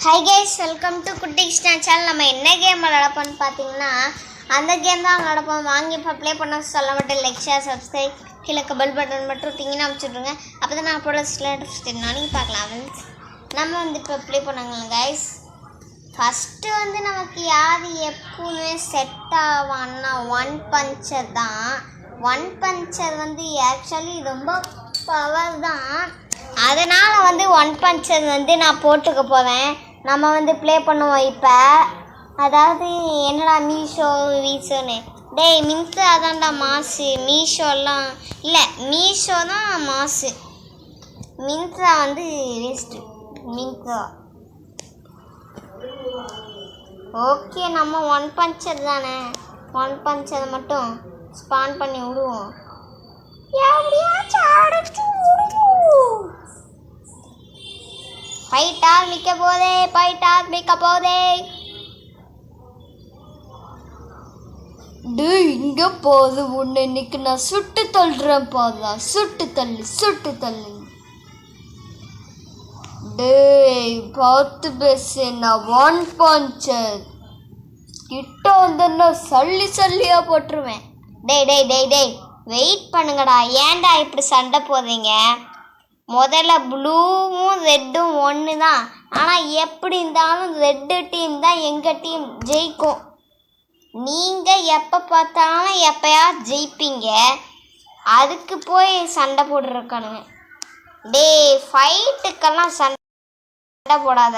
Hi guys, welcome to குட்டி Krishna channel. நம்ம என்ன கேம் விளாடப்போன்னு பார்த்தீங்கன்னா அந்த கேம் தான் விளாடப்போம். வாங்கி இப்போ ப்ளே பண்ண சொல்ல மட்டும் லைக் ஷேர் சப்ஸ்கிரைப் கீழே பெல் பட்டன் மட்டும் டிங்கினா அமைச்சுட்ருங்க. அப்போ தான் நான் போட நீங்கள் பார்க்கலாம். நம்ம இப்போ ப்ளே பண்ணாங்க கைஸ். ஃபஸ்ட்டு நமக்கு யார் எப்பவுமே செட் ஆவான்னா ஒன் பஞ்சர் தான். ஒன் பஞ்சர் ஆக்சுவலி ரொம்ப பவர் தான். அதனால் ஒன் பஞ்சர் நான் போட்டுக்க போவேன். நம்ம ப்ளே பண்ணுவோம் இப்போ. அதாவது என்னடா மீஷோன்னு டேய் மின்த்ரா அதான்டா மாசு. மீஷோலாம் இல்லை, மீஷோ தான் மாசு. மின்த்ரா வேஸ்ட்டு. மின்த்ரா ஓகே. நம்ம ஒன் பஞ்சர் தானே, ஒன் பஞ்சரை மட்டும் ஸ்பான் பண்ணி விடுவோம். ஃபைட் ஆரம்பிக்க போதே. டேய் இங்கே போது உன்னை இன்னைக்கு நான் சுட்டு தள்ளுறேன் பாதா. சுட்டு தள்ளு. டேய் பார்த்து பேசு, நான் ஒன் பஞ்சர் கிட்ட வந்தேன்னா சல்லியா போட்டுருவேன். டேய் வெயிட் பண்ணுங்கடா. ஏன்டா இப்படி சண்டை போடுறீங்க? முதல்ல ப்ளூவும் ரெட்டும் ஒன்று தான். ஆனால் எப்படி இருந்தாலும் ரெட்டு டீம் தான் எங்கள் டீம் ஜெயிக்கும். நீங்கள் எப்போ பார்த்தாலும் எப்போயாவது ஜெயிப்பீங்க. அதுக்கு போய் சண்டை போட்டுருக்கானுங்க. டே ஃபைட்டுக்கெல்லாம் சண்டை போடாத.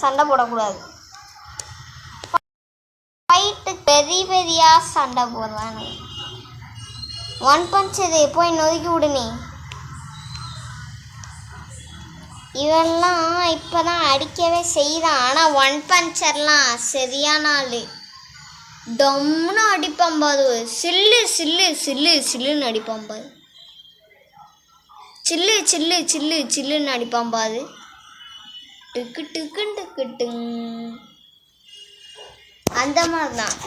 சண்டை போடக்கூடாது. ஃபைட்டு பெரிய சண்டை போடுறானுங்க. ஒன் பஞ்ச் இது போய் நொறுக்கி விடுனே. இவெல்லாம் இப்போ தான் அடிக்கவே செய்கிறான். ஆனால் ஒன் பஞ்சர்லாம் சரியான ஆள். டம்னு அடிப்பான் பாரு. சில்லுன்னு அடிப்பான் பாரு. சில்லுன்னு அடிப்பான் பாரு. டுக்கு அந்த மாதிரி தான்.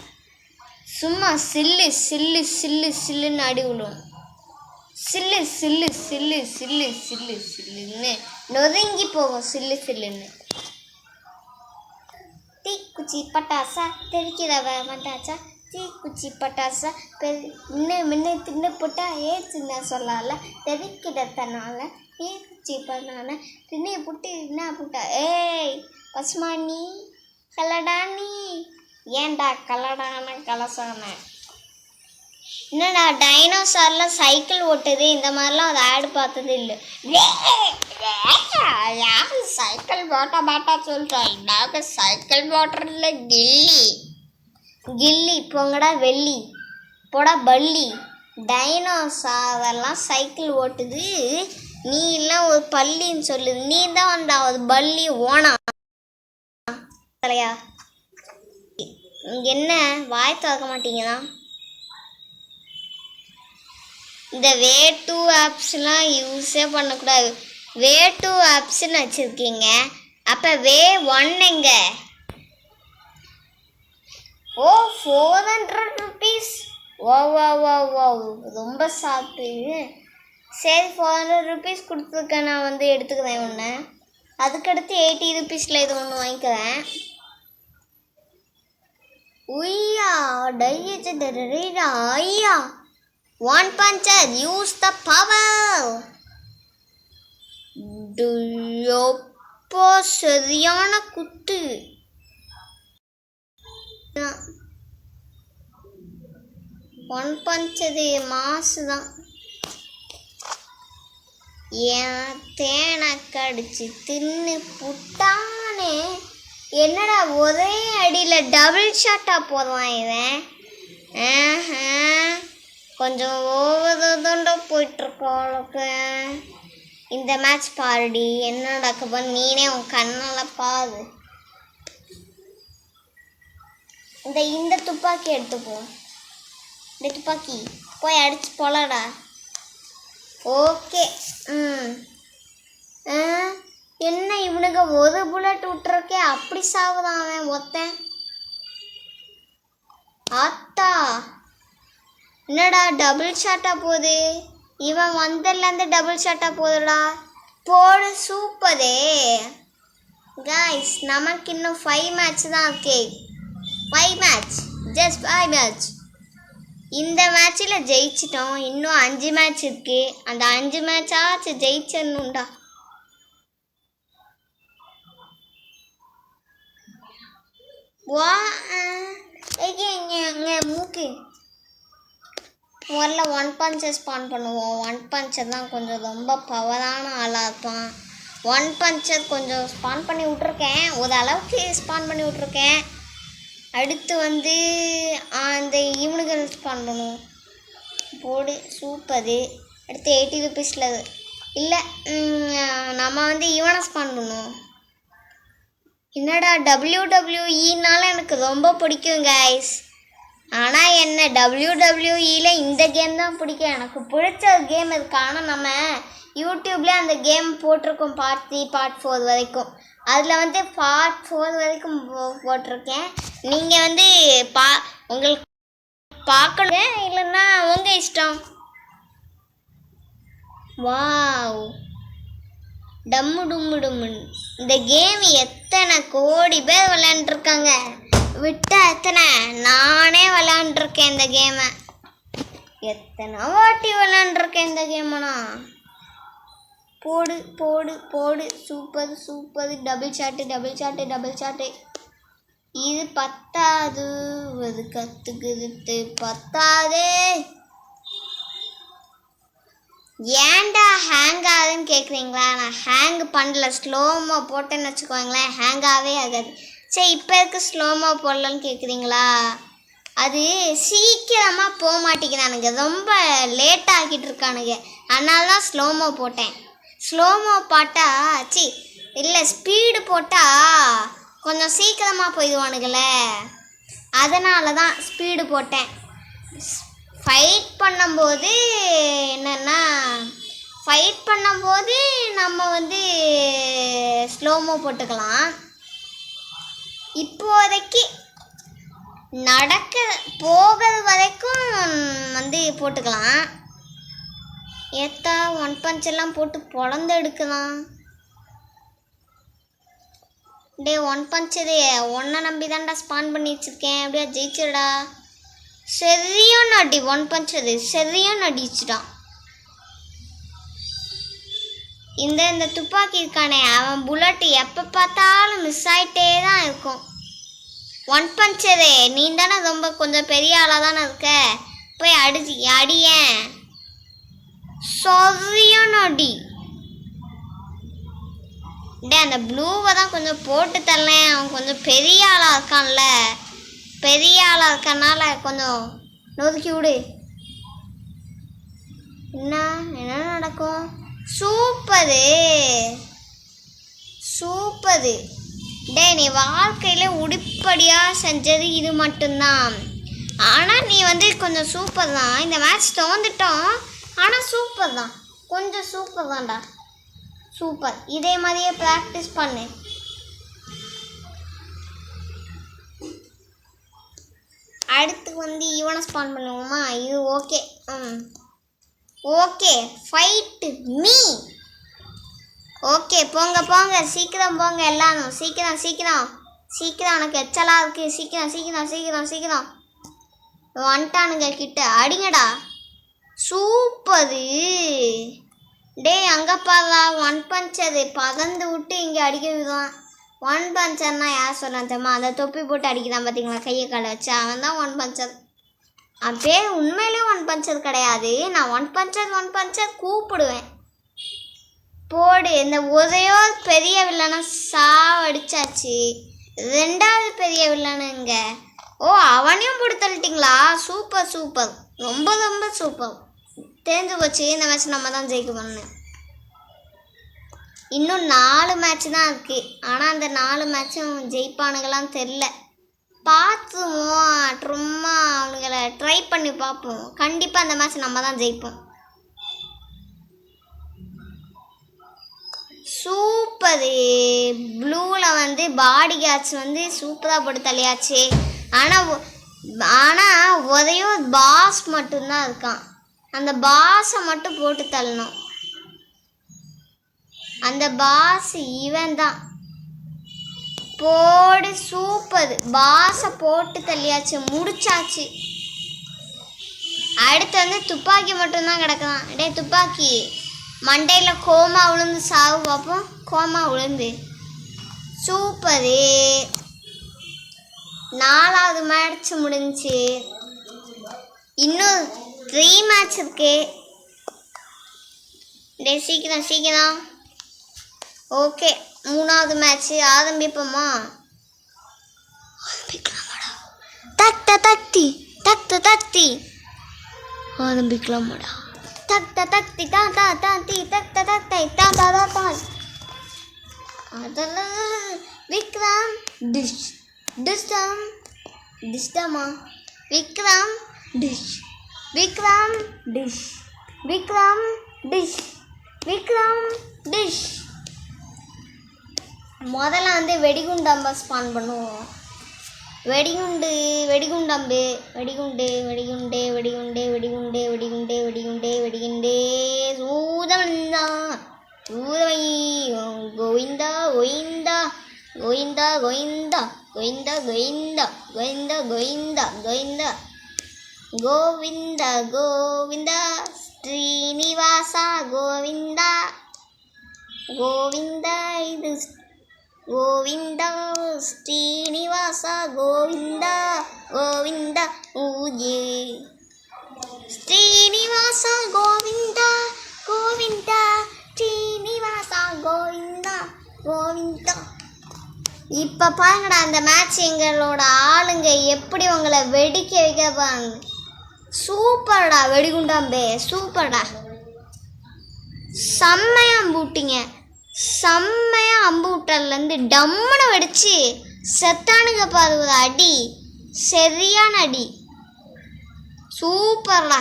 சும்மா சில்லுன்னு அடி விடும். சில்லுன்னு நொறுங்கி போகும். சில்லுன்னு தீக்குச்சி பட்டாசா தெரிக்கிறவ வந்தாச்சா. தீக்குச்சி பட்டாசா முன்ன தின்னு போட்டா ஏச்சுன்னா சொல்லல. தெரிக்கிறதுனால தீக்குச்சி பண்ணான தின்ன புட்டு என்ன புட்டா. ஏய் பசுமானி கலடானி. ஏன்டா கலடான கலசான? என்னடா டைனோசாரில் சைக்கிள் ஓட்டுது. இந்த மாதிரிலாம் அது ஆடு பார்த்தது இல்லை. யார் சைக்கிள் ஓட்ட மாட்டா சொல்கிறோம்? நாங்கள் சைக்கிள் ஓட்டுறதுல கில்லி போங்கடா வெள்ளி போடா பள்ளி. டைனோசாரெல்லாம் சைக்கிள் ஓட்டுது. நீ எல்லாம் ஒரு பள்ளின்னு சொல்லுது. நீ தான் ஒரு பள்ளி ஓனா தலையா. என்ன வாய் திறக்க மாட்டீங்களா? இந்த வே 2 ஆப்ஸ்லாம் யூஸே பண்ணக்கூடாது. வே 2 ஆப்ஸ்ன்னு வச்சுருக்கீங்க. அப்போ வே 1 எங்க? ஓ 400 ருபீஸ். ஓ ரொம்ப சாப்பிட்டு. சரி 400 ருபீஸ் கொடுத்துருக்கேன். நான் எடுத்துக்கிறேன் ஒன்று. அதுக்கடுத்து 80 ருபீஸில் இது ஒன்று வாங்கிக்கிறேன். உய்யா ஐயா. One puncture use the power. எப்போ சரியான குத்து. ஒன் பஞ்சது மாசு தான். ஏன் தேனை கடிச்சு தின்னு புட்டானே. என்னடா ஒரே அடியில் டபுள் ஷாட்டாக போடுவான் இவன். கொஞ்சம் ஓவரதோண்ட போயிட்டுருக்கோளுக்கு. இந்த மேட்ச் பாருடி என்ன நடக்குப்போ. நீனே உன் கண்ணால் பாரு. இந்த துப்பாக்கி எடுத்துப்போம். இந்த துப்பாக்கி போய் அடிச்சு போலடா. ஓகே. என்ன இவனுக்கு ஒரு புல்லட் விட்டுருக்கே. அப்படி சாவுதான் அவன் ஒத்தன். ஆத்தா என்னடா டபுள் ஷாட்டாக போகுது. இவன் வந்ததுலேருந்து டபுள் ஷாட்டாக போகுதுடா. போடு சூப்பரே கைஸ். நமக்கு இன்னும் 5 மேட்ச் தான் இருக்கு. 5 மேட்ச், ஜஸ்ட் 5 மேட்ச். இந்த மேட்ச்சில் ஜெயிச்சிட்டோம். இன்னும் 5 மேட்ச் இருக்கு. அந்த 5 மேட்சாச்சும் ஜெயிச்சிடணும்டா. வா மூக்கு முதல்ல 1 பஞ்சை ஸ்பான் பண்ணுவோம். 1 பஞ்சர் தான் கொஞ்சம் ரொம்ப பவரான ஆளாக இருப்பான். 1 பஞ்சர் கொஞ்சம் ஸ்பான் பண்ணி விட்ருக்கேன். ஓரளவுக்கு ஸ்பான் பண்ணி விட்ருக்கேன். அடுத்து வந்து அந்த இவனுக்கு ஸ்பான் பண்ணுவோம். போடு சூப்பரு. அடுத்து 80 ருபீஸில் இல்லை, நம்ம வந்து இவனை ஸ்பான் பண்ணுவோம். என்னடா WWE எனக்கு ரொம்ப பிடிக்கும் கைஸ். ஆனால் என்ன WWE இந்த கேம் தான் பிடிக்கும். எனக்கு பிடிச்ச கேம் இருக்கு. ஆனால் நம்ம யூடியூப்லேயே அந்த கேம் போட்டிருக்கோம் பார்ட் 3 பார்ட் 4 வரைக்கும். அதில் வந்து பார்ட் 4 வரைக்கும் போட்டிருக்கேன். நீங்கள் வந்து உங்களுக்கு பார்க்கணும், இல்லைன்னா உங்கள் இஷ்டம். வாவ் டம்மு டும்மு டும்முன்னு இந்த கேம் எத்தனை கோடி பேர் விளையாண்டுருக்காங்க. விட்டா எத்தனை, நானே விளையாண்டுருக்கேன் இந்த கேமை. எத்தனை வாட்டி விளையாண்டுருக்கேன் இந்த கேமனா. போடு போடு போடு சூப்பர் சூப்பர். Double shot. இது பத்தாது, அது கற்றுக்குது பத்தாதே. ஏன்டா ஹேங் ஆகுதுன்னு கேட்குறீங்களா? நான் ஹேங் பண்ணல, ஸ்லோமோ போட்டேன்னு வச்சுக்கோங்களேன், ஹேங் ஆகாது. சரி இப்போ இருக்கு ஸ்லோமோ போடலன்னு கேட்குறீங்களா? அது சீக்கிரமாக போக மாட்டேங்கிறானுங்க, ரொம்ப லேட் ஆகிட்டு இருக்கானுங்க. அதனால தான் ஸ்லோமோ போட்டேன். ஸ்லோமோ போட்டா இல்லை ஸ்பீடு போட்டால் கொஞ்சம் சீக்கிரமாக போயிடுவானுங்களே, அதனால தான் ஸ்பீடு போட்டேன். ஃபைட் பண்ணும்போது என்னென்னா, நம்ம வந்து ஸ்லோமோ போட்டுக்கலாம். இப்போதைக்கு போகிறது வரைக்கும் வந்து போட்டுக்கலாம். ஏத்தா 1 பஞ்செல்லாம் போட்டு பொழந்து எடுக்கலாம். 1 பஞ்சது ஒன்றை நம்பி தான்டா ஸ்பான் பண்ணி வச்சுருக்கேன். அப்படியா ஜெயிச்சிடா. சரியான அடி. 1 பஞ்சது சரியான அடிச்சுட்டான். இந்த துப்பாக்கி இருக்கானே, அவன் புல்லட் எப்போ பார்த்தாலும் மிஸ் ஆகிட்டே தான் இருக்கும். 1 பஞ்சரு நீ தானே ரொம்ப கொஞ்சம் பெரிய ஆளாக தானே இருக்க, போய் அடியேன். சரியான அடி. அந்த ப்ளூவை தான் கொஞ்சம் போட்டு தரலேன். அவன் கொஞ்சம் பெரிய ஆளாக இருக்கான்ல, பெரிய ஆளாக இருக்கனால கொஞ்சம் நொறுக்கி விடு. என்ன நடக்கும்? சூப்பரு. நீ வாழ்க்கையில் உருப்படியாக செஞ்சது இது மட்டும்தான். ஆனால் நீ வந்து கொஞ்சம் சூப்பர் தான். இந்த மேட்ச் தோந்துட்டோம், ஆனால் சூப்பர் தான், கொஞ்சம் சூப்பர் தான்டா. சூப்பர். இதே மாதிரியே ப்ராக்டிஸ் பண்ணு. அடுத்து வந்து இவனை ஸ்பான் பண்ணுவோமா? இது okay. Okay fight me. Okay போங்க சீக்கிரம் போங்க எல்லாரும். சீக்கிரம் உனக்கு எச்சலாக இருக்குது. சீக்கிரம் வந்துட்டானுங்க கிட்ட. அடிங்கடா. சூப்பரு. அங்கே பாருடா 1 பஞ்சரு பறந்து விட்டு இங்கே அடிக்க விடுவான். 1 பஞ்சர்னா யார் சொன்னான் தெரியுமா? அந்த தொப்பி போட்டு அடிக்கிறான் பார்த்தீங்களா, கையை காலை வச்சு, அவன் தான் 1 பஞ்சர். அவன் பேர் உண்மையிலே 1 பஞ்சர் கிடையாது. நான் 1 பஞ்சர் கூப்பிடுவேன். போடு. இந்த ஒரே பெரிய வில்லனை சாவடிச்சாச்சு. 2வது பெரிய வில்லனுங்க. அவனையும் போட்டு தள்ளிட்டிங்களா? சூப்பர். ரொம்ப சூப்பர். தெரிஞ்சு போச்சு, இந்த மேட்ச் நம்ம தான் ஜெயிக்க பண்ணணும். இன்னும் 4 மேட்ச் தான் இருக்குது. ஆனால் அந்த 4 மேட்சும் ஜெயிப்பானுங்களாம் தெரில. பார்த்துவோம், சும்மா அவனுங்களை ட்ரை பண்ணி பார்ப்போம். கண்டிப்பாக அந்த மேட்ச் நம்ம தான் ஜெயிப்போம். சூப்பரு. ப்ளூவில் வந்து பாடி கார்ட்ஸ் வந்து சூப்பராக போட்டு தள்ளியாச்சு. ஆனால் ஒரே ஒரு பாஸ் மட்டும்தான் இருக்கான். அந்த பாஸை மட்டும் போட்டு தள்ளணும். அந்த பாஸ் இவன் தான். போடு சூப்பர். பாஸை போட்டு தள்ளியாச்சு, முடிச்சாச்சு. அடுத்து வந்து துப்பாக்கி மட்டும்தான் கிடக்குதான். டே துப்பாக்கி, மண்டையில் கோமா விழுந்து சாவு பார்ப்போம். கோமா விழுந்து சூப்பரு. 4வது மேட்ச் முடிஞ்சு. இன்னும் 3 மேட்ச் இருக்கு. டே சீக்கிரம் சீக்கிரம். ஓகே, 3வது மேட்ச் ஆரம்பிப்போமா? தக்த தக்தி தக்த தக்தி ஆரம்பிக்கலாமாடா. தக்த தக்தி தா தா தாத்தி தக்த தக்தை தா தா தா தா. அதெல்லாம் விக்ரம் டிஷ் டிஸ்டம் டிஸ்டமா. விக்ரம் டிஷ் விக்ரம் டிஷ் விக்ரம் டிஷ் விக்ரம் டிஷ். முதல்ல வந்து வெடிகுண்டம்பை ஸ்பான் பண்ணுவோம். வெடிகுண்டு வெடிகுண்டம்பு வெடிகுண்டு வெடிகுண்டே வெடிகுண்டே வெடிகுண்டே வெடிகுண்டே வெடிகுண்டே வெடிகுண்டே சூதமந்தா சூதமை கோவிந்தா கோவிந்தா கோவிந்தா கோவிந்தா கோவிந்தா கோவிந்தா கோவிந்தா கோவிந்தா கோவிந்தா கோவிந்தா கோவிந்தா ஸ்ரீனிவாசா கோவிந்தா கோவிந்தா இது கோவிந்தா ஸ்ரீனிவாசா கோவிந்தா கோவிந்தா பூஜே ஸ்ரீனிவாசா கோவிந்தா கோவிந்தா ஸ்ரீனிவாசா கோவிந்தா கோவிந்தா. இப்போ பாருங்கடா அந்த மேட்ச் எங்களோட ஆளுங்க எப்படி உங்களை வெடிக்க வைக்கப்பாங்க. சூப்பர்டா வெடிகுண்டாம்பே, சூப்பர்டா. செம்மையா அம்பூட்டிங்க, செம்மையா அம்பு விட்டர்லேருந்து டம்முன்னு வெடிச்சு செத்தானுங்க பாரு. ஒரு அடி, சரியான அடி. சூப்பர்டா,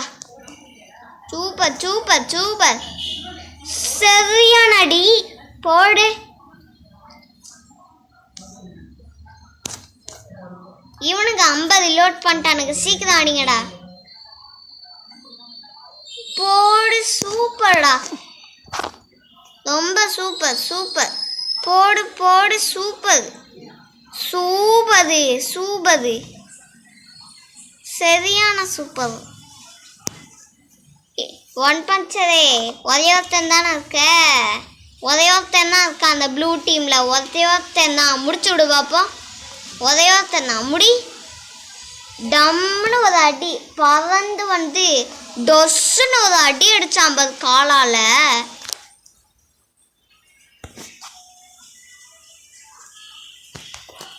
சூப்பர் சூப்பர் சூப்பர், சரியான அடி. போடு. இவனுக்கு 50 லோட் பண்ணிட்டானுங்க, சீக்கிரம் அடிங்கடா. போடு சூப்பர்டா, ரொம்ப சூப்பர் சூப்பர். போடு போடு சூப்பர் சூப்பரு சூப்பரு, சரியான சூப்பர். 1 பஞ்சரே ஒரே ஒருத்தன் தானே இருக்க, ஒரே ஒருத்தன் தான் இருக்கா அந்த ப்ளூ டீமில். ஒரே ஒருத்தன் தான், முடிச்சு விடு பார்ப்போம். ஒரே ஒருத்தன் தான், முடி. டம்முன்னு ஒரு அடி பறந்து வந்து டொஸ்ஸுன்னு ஒரு அடி அடித்தான் பாரு காலால்.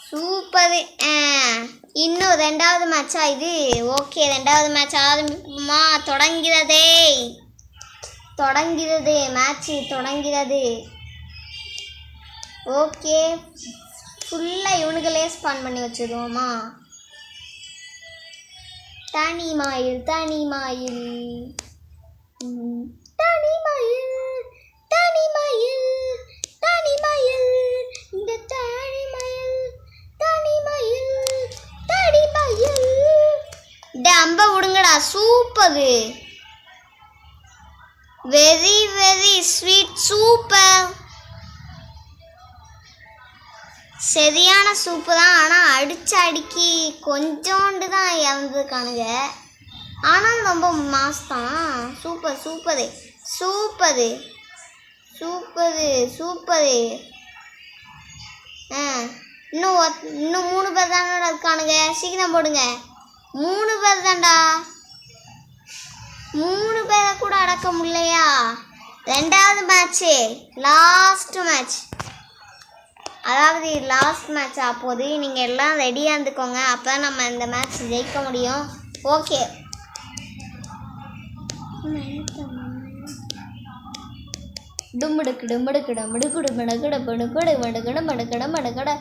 சூப்பரு. இன்னும் 2வது மேட்சா இது? ஓகே, 2வது மேட்ச் ஆரம்பிப்போமா? தொடங்கிறதே தொடங்கிறது, மேட்ச்சு தொடங்கிறது. ஓகே, ஃபுல்லாக இவனுங்களே ஸ்பான் பண்ணி வச்சுருவோமா? தனி மயில் தனி மயில் தனி மயில் தனி மயில் தனி மயில், இந்த தனி மயில் தனி மயில் தனி மயில். அம்ப விடுங்கடா, super, very very sweet, super, சரியான சூப்பு தான். ஆனால் அடித்த அடிக்கி கொஞ்சோண்டு தான் இறந்துருக்கானுங்க. ஆனால் ரொம்ப மாஸ் தான். Super super super super super. இன்னும் 3 பேர் தானே இருக்கானுங்க, சீக்கிரம் போடுங்க. 3 பேர் தான்டா, 3 பேரை கூட அடக்க முடியலையா? 2வது மேட்ச்சு, லாஸ்ட் மேட்ச், அதாவது லாஸ்ட் மேட்ச். அப்போது நீங்கள் எல்லாம் ரெடியாக இருந்துக்கோங்க, அப்போ தான் நம்ம இந்த மேட்ச் ஜெயிக்க முடியும். ஓகே, டும்புடுக்கு டும்புடுக்கு டம்புடுக்குடு மடக்குட படுக்குடு மடுக்கட மடக்கட மடக்கட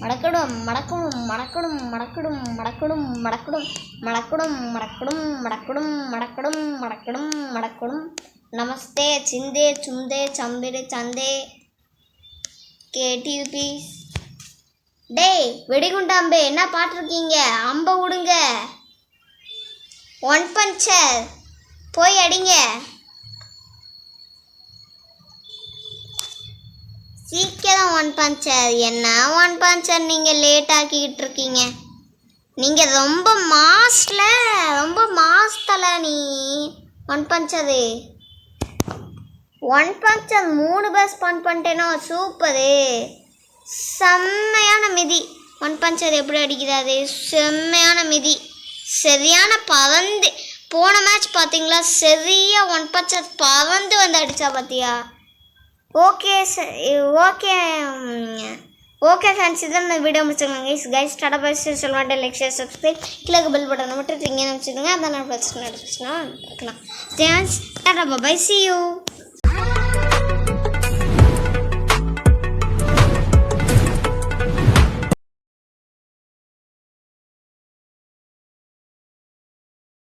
மடக்கடும் மடக்கணும் மடக்கடும் மடக்கடும் மடக்கடும் மடக்கடும் மடக்கடும் மடக்கடும் மடக்கடும் மடக்கடும் மடக்கடும் மடக்கடும். நமஸ்தே சிந்தே சுந்தே சம்பிடு சந்தே கேடிபி. டேய் வெடிகுண்டாம்பே, என்ன பாட்டிருக்கீங்க? அம்ப விடுங்க. 1 பஞ்சர் போய் அடிங்க. தான் ஒன் பஞ்சர். என்ன ஒன் பஞ்சர் நீங்கள் லேட் ஆக்கிக்கிட்டு இருக்கீங்க? நீங்கள் ரொம்ப மாஸ் தலை நீ. ஒன் பஞ்சரு 3 பஸ் ஸ்பான் பண்ணிட்டேனோ, சூப்பரு. செம்மையான மிதி. ஒன் பஞ்சர் எப்படி அடிக்கிறாரு? செம்மையான மிதி. சரியான பறந்து போன மேட்ச் பார்த்தீங்களா? சரியா ஒன் பஞ்சர் பறந்து வந்து அடித்தா பார்த்தியா? ஓகே ஓகே ஃப்ரெண்ட்ஸ், இதான் இந்த வீடியோ முடிச்சுக்கோங்க கைஸ். டாடா பை சொல்ல மாட்டேன். லைக் ஷேர் சப்ஸ்கிரைப் கிழக்கு பெல் பட்டனை மட்டும் இங்கே வச்சுக்கோங்க. அதான் நான் பிரச்சனை பார்க்கலாம். Thanks. Tata bye. See you.